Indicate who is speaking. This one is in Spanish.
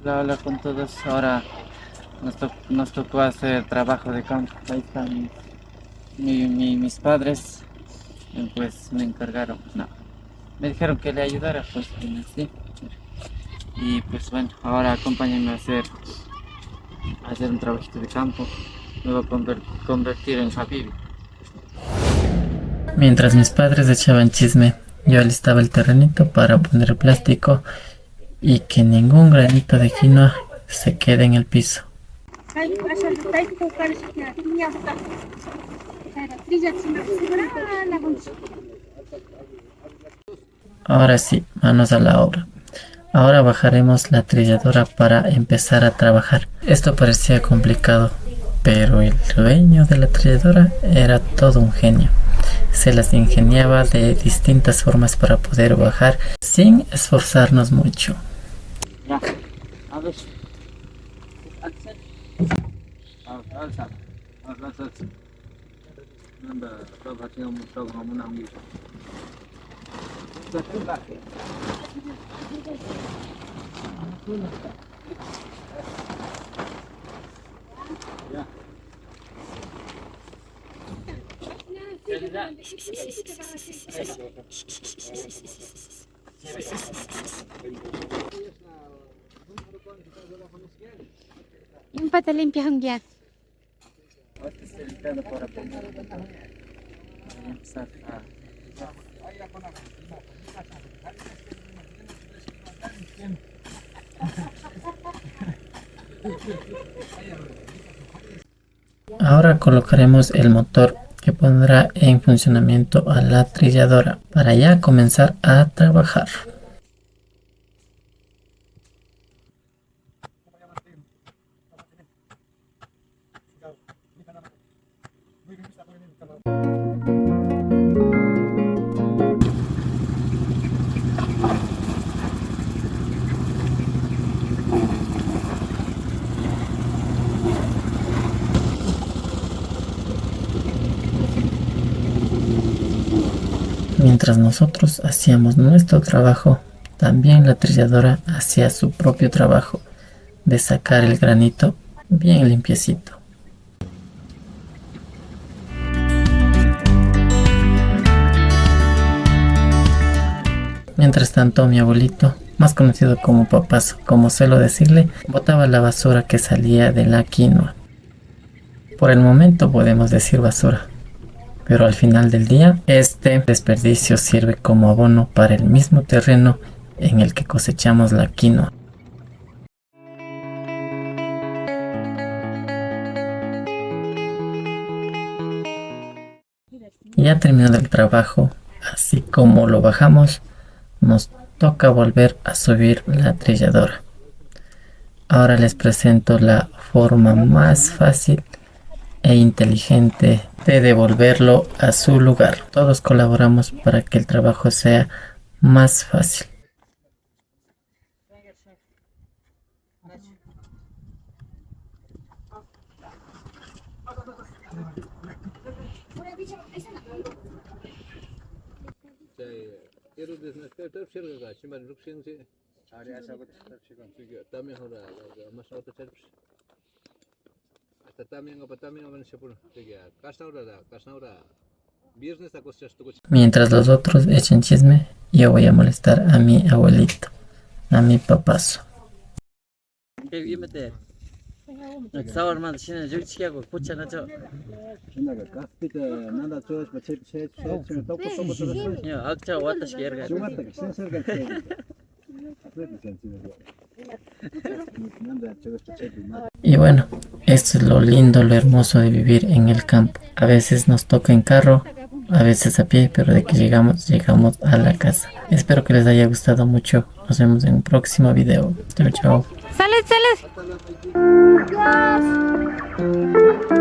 Speaker 1: Hola con todos. Ahora nos tocó hacer trabajo de campo. Ahí están mis padres. Pues me encargaron. No, me dijeron que le ayudara, pues sí. Y pues bueno, ahora acompáñenme a hacer un trabajito de campo. Me voy a convertir en Habibi. Mientras mis padres echaban chisme, yo alistaba el terrenito para poner el plástico y que ningún granito de quinoa se quede en el piso. Ahora sí, manos a la obra. Ahora bajaremos la trilladora para empezar a trabajar. Esto parecía complicado, pero el dueño de la trilladora era todo un genio. Se las ingeniaba de distintas formas para poder bajar sin esforzarnos mucho. Ya, a ver.
Speaker 2: Yung pata limpia hanggang.
Speaker 1: Ahora colocaremos el motor que pondrá en funcionamiento a la trilladora para ya comenzar a trabajar. Mientras nosotros hacíamos nuestro trabajo, también la trilladora hacía su propio trabajo de sacar el granito bien limpiecito. Mientras tanto, mi abuelito, más conocido como papazo, como suelo decirle, botaba la basura que salía de la quinoa. Por el momento podemos decir basura, pero al final del día, este desperdicio sirve como abono para el mismo terreno en el que cosechamos la quinoa. Ya terminado el trabajo, así como lo bajamos, nos toca volver a subir la trilladora. Ahora les presento la forma más fácil e inteligente de devolverlo a su lugar. Todos colaboramos para que el trabajo sea más fácil. Mientras los otros echan chisme, yo voy a molestar a mi abuelito, a mi papazo. Y bueno, esto es lo lindo, lo hermoso de vivir en el campo. A veces nos toca en carro, a veces a pie, pero de que llegamos a la casa. Espero que les haya gustado mucho. Nos vemos en un próximo video. Chao, chao.
Speaker 2: Salud, salud.